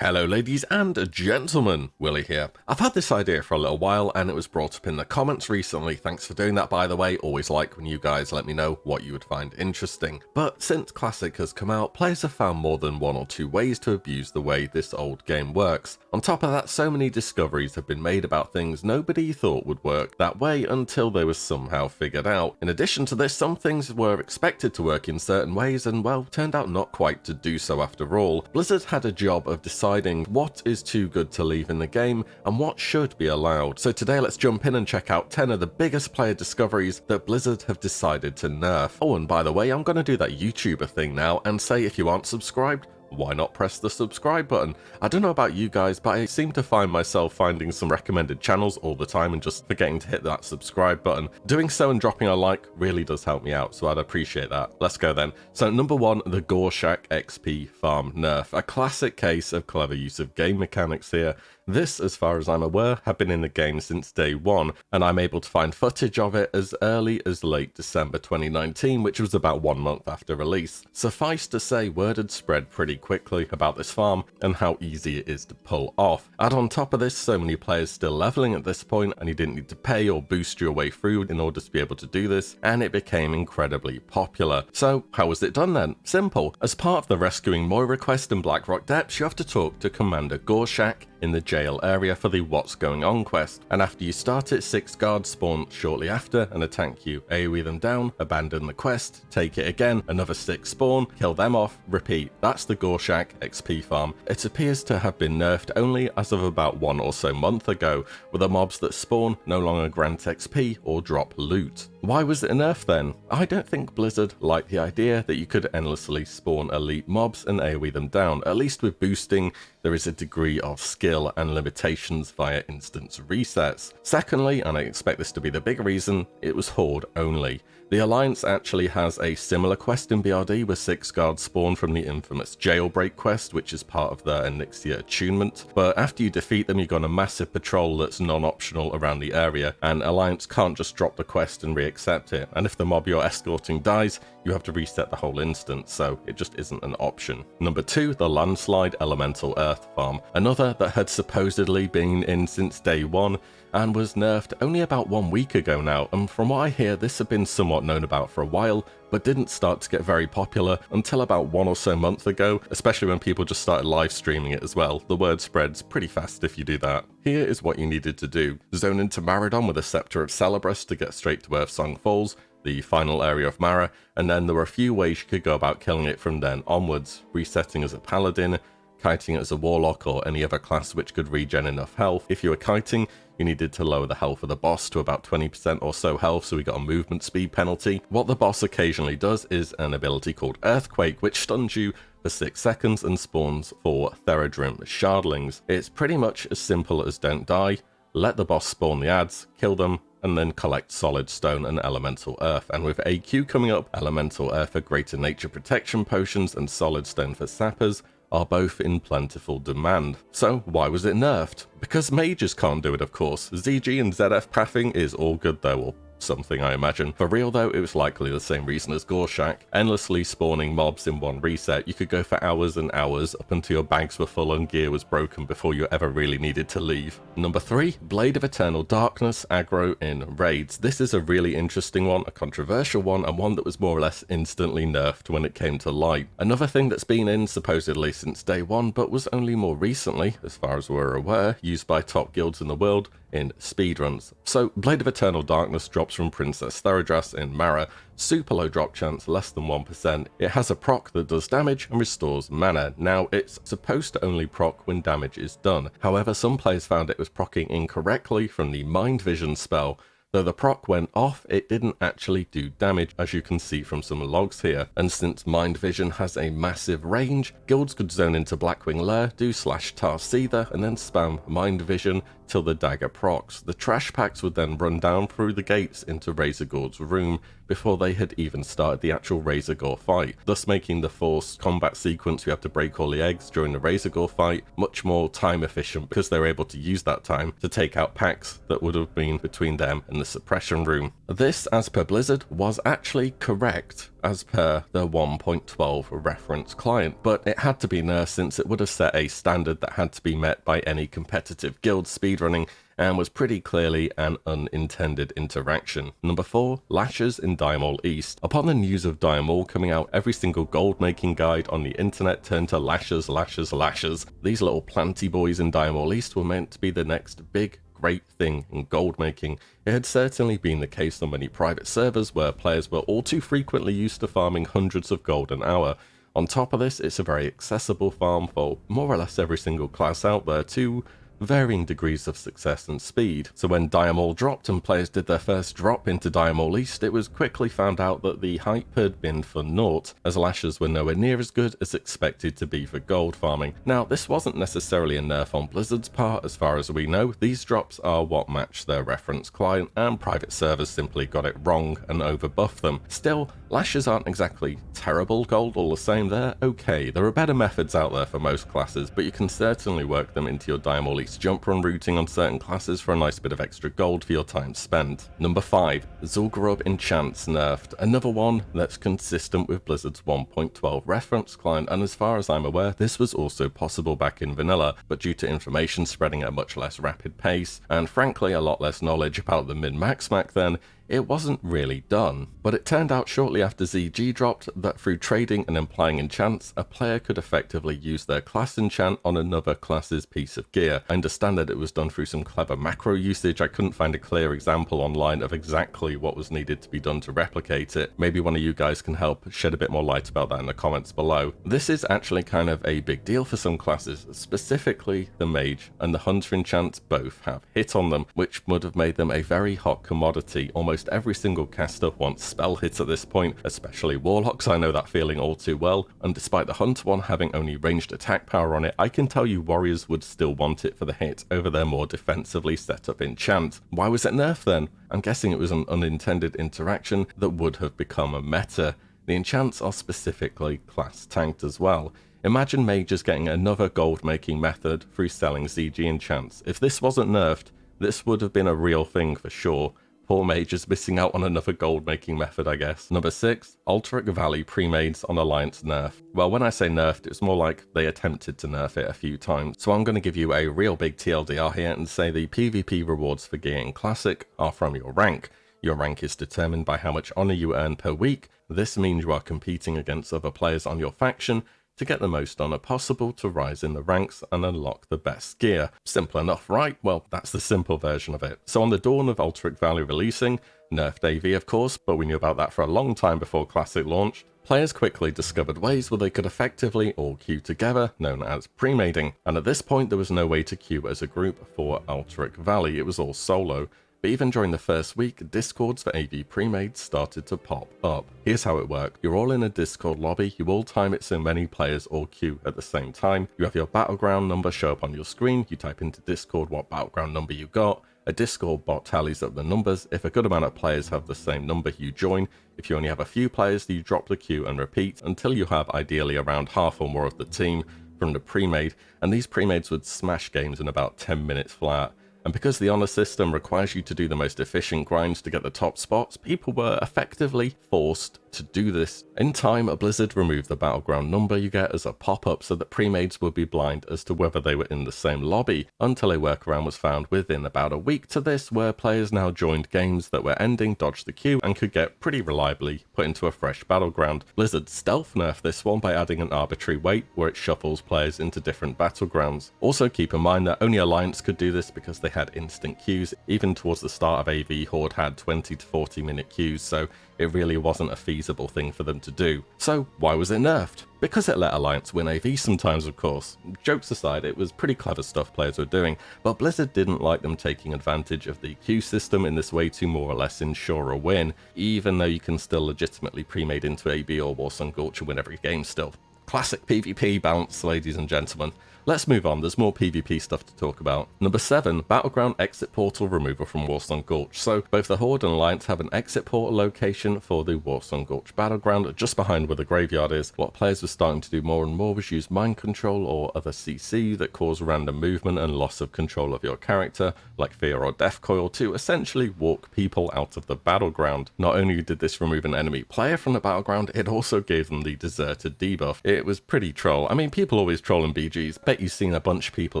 Hello ladies and gentlemen, Willie here. I've had this idea for a little while and it was brought up in the comments recently. Thanks for doing that, by the way. Always like when you guys let me know what you would find interesting. But since Classic has come out, players have found more than one or two ways to abuse the way this old game works. On top of that, so many discoveries have been made about things nobody thought would work that way until they were somehow figured out. In addition to this, some things were expected to work in certain ways and, well, turned out not quite to do so after all. Blizzard had a job of deciding what is too good to leave in the game and what should be allowed. So today let's jump in and check out 10 of the biggest player discoveries that Blizzard have decided to nerf. Oh, and by the way, I'm going to do that YouTuber thing now and say if you aren't subscribed, why not press the subscribe button? I don't know about you guys, but I seem to find myself finding some recommended channels all the time and just forgetting to hit that subscribe button. Doing so and dropping a like really does help me out, so I'd appreciate that. Let's go then. So number one, the GOR'SHAK XP farm nerf. A classic case of clever use of game mechanics here. This, as far as I'm aware, have been in the game since day one, and I'm able to find footage of it as early as late December 2019, which was about 1 month after release. Suffice to say, word had spread pretty quickly about this farm and how easy it is to pull off. Add on top of this, so many players still leveling at this point, and you didn't need to pay or boost your way through in order to be able to do this, and it became incredibly popular. So how was it done then? Simple. As part of the Rescuing Moira quest in Blackrock Depths, you have to talk to Commander GOR'SHAK in the jail area for the What's Going On quest, and after you start it, 6 guards spawn shortly after and attack you. AoE them down, abandon the quest, take it again, another 6 spawn, kill them off, repeat. That's the GOR'SHAK XP farm. It appears to have been nerfed only as of about 1 or so month ago, with the mobs that spawn no longer grant XP or drop loot. Why was it a nerf then? I don't think Blizzard liked the idea that you could endlessly spawn elite mobs and AoE them down. At least with boosting, there is a degree of skill and limitations via instance resets. Secondly, and I expect this to be the big reason, it was Horde only. The Alliance actually has a similar quest in BRD where 6 guards spawn from the infamous Jailbreak quest, which is part of the Onyxia attunement, but after you defeat them you go on a massive patrol that's non-optional around the area, and Alliance can't just drop the quest and re-accept it, and if the mob you're escorting dies, you have to reset the whole instance, so it just isn't an option. Number 2, the LANDSLIDE Elemental Earth farm, another that had supposedly been in since day 1, and was nerfed only about 1 week ago now, and from what I hear this had been somewhat known about for a while, but didn't start to get very popular until about 1 or so months ago, especially when people just started live streaming it as well. The word spreads pretty fast if you do that. Here is what you needed to do. Zone into Maradon with a Scepter of Celebrus to get straight to Earthsong Falls, the final area of Mara, and then there were a few ways you could go about killing it from then onwards, resetting as a paladin, kiting as a warlock or any other class which could regen enough health. If you were kiting, you needed to lower the health of the boss to about 20% or so health, so we got a movement speed penalty. What the boss occasionally does is an ability called Earthquake, which stuns you for 6 seconds and spawns 4 Theradrim Shardlings. It's pretty much as simple as don't die, let the boss spawn the adds, kill them, and then collect Solid Stone and Elemental Earth. And with AQ coming up, Elemental Earth for greater nature protection potions and Solid Stone for sappers are both in plentiful demand. So why was it nerfed? Because mages can't do it, of course. ZG and ZF pathing is all good though, or something I imagine. For real though, it was likely the same reason as GOR'SHAK. Endlessly spawning mobs in one reset, you could go for hours and hours up until your bags were full and gear was broken before you ever really needed to leave. Number 3, Blade of Eternal Darkness aggro in raids. This is a really interesting one, a controversial one, and one that was more or less instantly nerfed when it came to light. Another thing that's been in supposedly since day 1, but was only more recently, as far as we're aware, used by top guilds in the world in speedruns. So Blade of Eternal Darkness drops from Princess Theradras in Mara, super low drop chance, less than 1%. It has a proc that does damage and restores mana. Now it's supposed to only proc when damage is done. However, some players found it was proccing incorrectly from the Mind Vision spell. Though the proc went off, it didn't actually do damage, as you can see from some logs here. And since Mind Vision has a massive range, guilds could zone into Blackwing Lair, do /tar Seether, and then spam Mind Vision till the dagger procs. The trash packs would then run down through the gates into Razor Gore's room before they had even started the actual Razor Gore fight, thus making the forced combat sequence you have to break all the eggs during the Razor Gore fight much more time efficient, because they were able to use that time to take out packs that would have been between them and the suppression room. This, as per Blizzard, was actually correct. as per the 1.12 reference client, but it had to be nerfed since it would have set a standard that had to be met by any competitive guild speedrunning and was pretty clearly an unintended interaction. Number 4, Lashers in MAUL East. Upon the news of MAUL coming out, every single gold making guide on the internet turned to lashers, lashers, lashers. These little planty boys in MAUL East were meant to be the next big great thing in gold making. It had certainly been the case on many private servers where players were all too frequently used to farming hundreds of gold an hour. On top of this, it's a very accessible farm for more or less every single class out there to varying degrees of success and speed. So when MAUL dropped and players did their first drop into MAUL East, it was quickly found out that the hype had been for naught, as lashers were nowhere near as good as expected to be for gold farming. Now, this wasn't necessarily a nerf on Blizzard's part as far as we know. These drops are what matched their reference client, and private servers simply got it wrong and overbuffed them. Still, lashers aren't exactly terrible gold all the same. They're okay. There are better methods out there for most classes, but you can certainly work them into your MAUL East jump run routing on certain classes for a nice bit of extra gold for your time spent. Number 5, Zul'Gurub Enchants nerfed. Another one that's consistent with Blizzard's 1.12 reference client, and as far as I'm aware, this was also possible back in vanilla, but due to information spreading at a much less rapid pace, and frankly a lot less knowledge about the min-max back then, it wasn't really done. But it turned out shortly after ZG dropped that through trading and implying enchants, a player could effectively use their class enchant on another class's piece of gear. I understand that it was done through some clever macro usage. I couldn't find a clear example online of exactly what was needed to be done to replicate it. Maybe one of you guys can help shed a bit more light about that in the comments below. This is actually kind of a big deal for some classes, specifically the mage and the hunter enchants both have hit on them, which would have made them a very hot commodity. Almost every single caster wants spell hits at this point, especially warlocks. I know that feeling all too well, and despite the hunter one having only ranged attack power on it, I can tell you warriors would still want it for the hit over their more defensively set up enchant. Why was it nerfed then? I'm guessing it was an unintended interaction that would have become a meta. The enchants are specifically class tanked as well. Imagine mages getting another gold making method through selling ZG enchants. If this wasn't nerfed, this would have been a real thing for sure. Poor mages missing out on another gold making method, I guess. Number 6, ALTERAC Valley Premades on Alliance nerf. Well, when I say nerfed, it's more like they attempted to nerf it a few times. So I'm going to give you a real big TLDR here and say the PvP rewards for gear in Classic are from your rank. Your rank is determined by how much honor you earn per week. This means you are competing against other players on your faction to get the most honor possible to rise in the ranks and unlock the best gear. Simple enough, right? Well, that's the simple version of it. So on the dawn of ALTERAC Valley releasing, nerfed AV of course, but we knew about that for a long time before Classic launched, players quickly discovered ways where they could effectively all queue together, known as premading. And at this point there was no way to queue as a group for ALTERAC Valley, it was all solo. But even during the first week, discords for AV premades started to pop up. Here's how it worked. You're all in a discord lobby, you all time it so many players all queue at the same time. You have your battleground number show up on your screen, you type into Discord what battleground number you got, a Discord bot tallies up the numbers. If a good amount of players have the same number, you join. If you only have a few players, you drop the queue and repeat until you have ideally around half or more of the team from the premade, and these premades would smash games in about 10 minutes flat. And because the honor system requires you to do the most efficient grinds to get the top spots, people were effectively forced to do this. In time, Blizzard removed the battleground number you get as a pop-up so that premades would be blind as to whether they were in the same lobby, until a workaround was found within about a week to this, where players now joined games that were ending, dodged the queue, and could get pretty reliably put into a fresh battleground. Blizzard stealth nerfed this one by adding an arbitrary weight where it shuffles players into different battlegrounds. Also keep in mind that only Alliance could do this because they had instant queues. Even towards the start of AV, Horde had 20 to 40 minute queues, so it really wasn't a feasible thing for them to do. So why was it nerfed? Because it let Alliance win AV sometimes, of course. Jokes aside, it was pretty clever stuff players were doing, but Blizzard didn't like them taking advantage of the queue system in this way to more or less ensure a win, even though you can still legitimately pre-made into AB or Warsong Gulch and win every game still. Classic PvP bounce, ladies and gentlemen. Let's move on, there's more PvP stuff to talk about. Number 7, Battleground Exit Portal Removal from Warsong Gulch. So both the Horde and Alliance have an exit portal location for the Warsong Gulch Battleground, just behind where the graveyard is. What players were starting to do more and more was use mind control or other CC that cause random movement and loss of control of your character, like Fear or Death Coil, to essentially walk people out of the battleground. Not only did this remove an enemy player from the battleground, it also gave them the deserted debuff. It was pretty troll. I mean, people always troll in BGs. Bet you've seen a bunch of people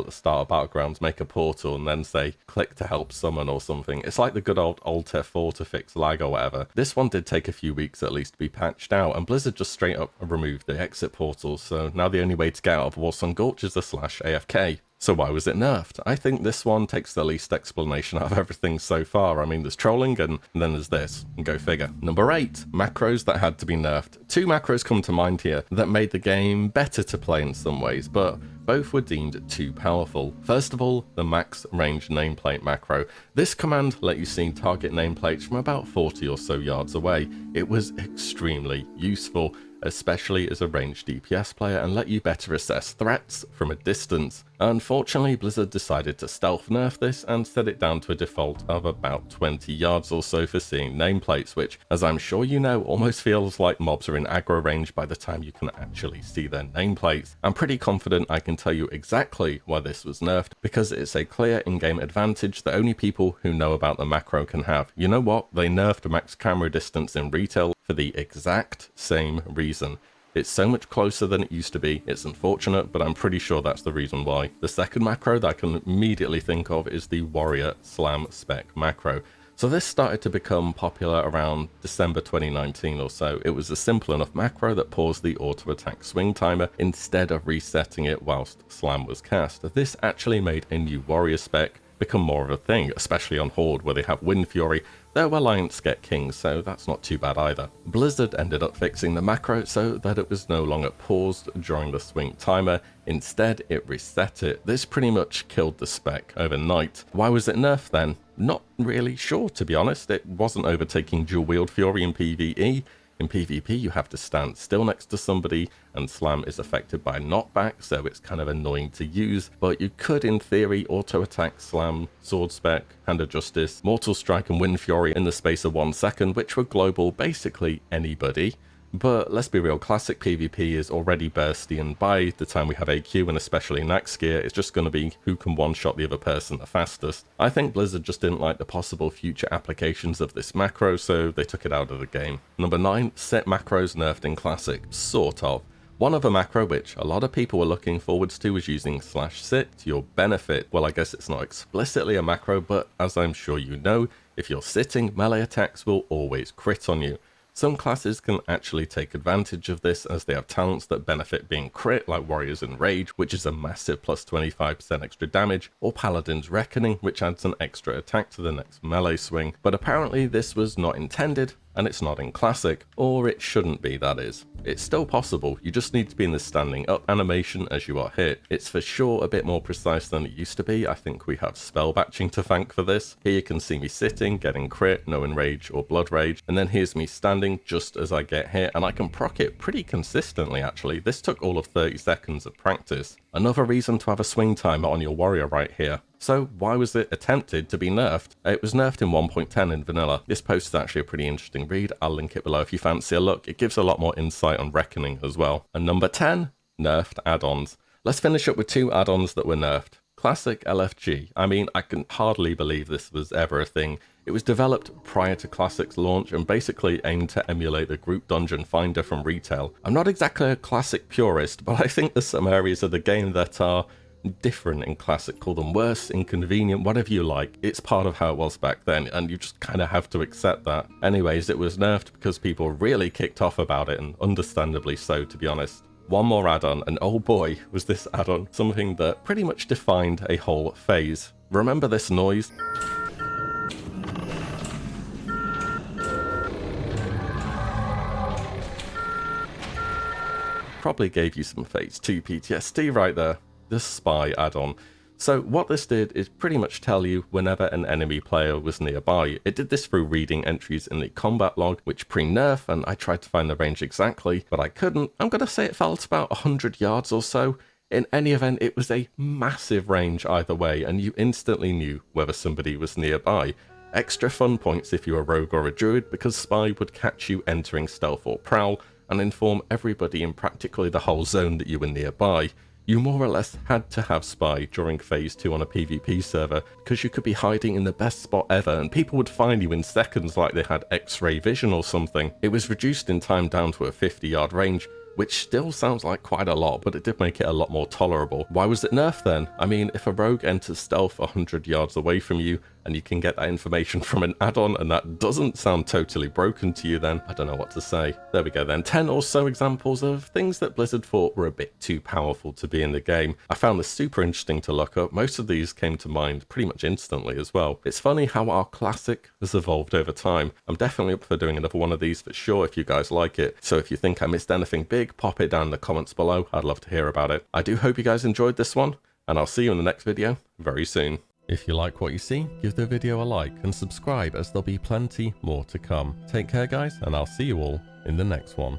at the start of Battlegrounds make a portal and then say, click to help summon or something. It's like the good old Alter 4 to fix lag or whatever. This one did take a few weeks at least to be patched out, and Blizzard just straight up removed the exit portals, so now the only way to get out of Warsong Gulch is the /AFK. So why was it nerfed? I think this one takes the least explanation out of everything so far. I mean, there's trolling and then there's this, and go figure. Number 8, macros that had to be nerfed. 2 macros come to mind here that made the game better to play in some ways, but both were deemed too powerful. First of all, the max range nameplate macro. This command let you see target nameplates from about 40 or so yards away. It was extremely useful, especially as a ranged DPS player, and let you better assess threats from a distance. Unfortunately, Blizzard decided to stealth nerf this and set it down to a default of about 20 yards or so for seeing nameplates, which, as I'm sure you know, almost feels like mobs are in aggro range by the time you can actually see their nameplates. I'm pretty confident I can tell you exactly why this was nerfed, because it's a clear in-game advantage that only people who know about the macro can have. You know what? They nerfed max camera distance in retail for the exact same reason. It's so much closer than it used to be. It's unfortunate, but I'm pretty sure that's the reason why. The second macro that I can immediately think of is the Warrior Slam Spec macro. So this started to become popular around December 2019 or so. It was a simple enough macro that paused the auto attack swing timer instead of resetting it whilst Slam was cast. This actually made a new Warrior spec become more of a thing, especially on Horde where they have Wind Fury, though Alliance get Kings, so that's not too bad either. Blizzard ended up fixing the macro so that it was no longer paused during the swing timer. Instead, it reset it. This pretty much killed the spec overnight. Why was it nerfed then? Not really sure, to be honest. It wasn't overtaking dual wield Fury in PvE. In PvP, you have to stand still next to somebody, and Slam is affected by knockback, so it's kind of annoying to use, but you could, in theory, auto-attack Slam, Sword Spec, Hand of Justice, Mortal Strike and Wind Fury in the space of 1 second, which would global basically anybody. But let's be real, classic PvP is already bursty, and by the time we have AQ, and especially Nax gear, it's just going to be who can one-shot the other person the fastest. I think Blizzard just didn't like the possible future applications of this macro, so they took it out of the game. Number 9, set macros nerfed in Classic. Sort of. One other macro which a lot of people were looking forwards to was using /sit to your benefit. Well, I guess it's not explicitly a macro, but as I'm sure you know, if you're sitting, melee attacks will always crit on you. Some classes can actually take advantage of this as they have talents that benefit being crit, like Warriors in Rage, which is a massive plus 25% extra damage, or Paladin's Reckoning, which adds an extra attack to the next melee swing. But apparently this was not intended, and it's not in Classic, or it shouldn't be, that is. It's still possible, you just need to be in the standing up animation as you are hit. It's for sure a bit more precise than it used to be. I think we have spell batching to thank for this. Here you can see me sitting, getting crit, no enrage or blood rage, and then here's me standing just as I get hit, and I can proc it pretty consistently actually. This took all of 30 seconds of practice. Another reason to have a swing timer on your warrior right here. So why was it attempted to be nerfed? It was nerfed in 1.10 in vanilla. This post is actually a pretty interesting read. I'll link it below if you fancy a look. It gives a lot more insight on Reckoning as well. And number 10, nerfed add-ons. Let's finish up with 2 add-ons that were nerfed. Classic LFG. I mean, I can hardly believe this was ever a thing. It was developed prior to Classic's launch and basically aimed to emulate the group dungeon finder from retail. I'm not exactly a Classic purist, but I think there's some areas of the game that are different in Classic. Call them worse, inconvenient, whatever you like. It's part of how it was back then, and you just kind of have to accept that. Anyways, it was nerfed because people really kicked off about it, and understandably so, to be honest. One more add-on, and oh boy, was this add-on something that pretty much defined a whole phase. Remember this noise? Probably gave you some phase 2 PTSD right there. The Spy add-on. So what this did is pretty much tell you whenever an enemy player was nearby. It did this through reading entries in the combat log, which pre-nerf, and I tried to find the range exactly, but I couldn't. I'm going to say it felt about 100 yards or so. In any event, it was a massive range either way, and you instantly knew whether somebody was nearby. Extra fun points if you were a rogue or a druid, because Spy would catch you entering stealth or prowl, and inform everybody in practically the whole zone that you were nearby. You more or less had to have Spy during Phase 2 on a PvP server, because you could be hiding in the best spot ever and people would find you in seconds like they had X-ray vision or something. It was reduced in time down to a 50-yard range, which still sounds like quite a lot, but it did make it a lot more tolerable. Why was it nerfed then? I mean, if a rogue enters stealth 100 yards away from you, and you can get that information from an add-on, and that doesn't sound totally broken to you, then I don't know what to say. There we go then, 10 or so examples of things that Blizzard thought were a bit too powerful to be in the game. I found this super interesting to look up. Most of these came to mind pretty much instantly as well. It's funny how our classic has evolved over time. I'm definitely up for doing another one of these for sure if you guys like it. So if you think I missed anything big, pop it down in the comments below. I'd love to hear about it. I do hope you guys enjoyed this one, and I'll see you in the next video very soon. If you like what you see, give the video a like and subscribe, as there'll be plenty more to come. Take care guys, and I'll see you all in the next one.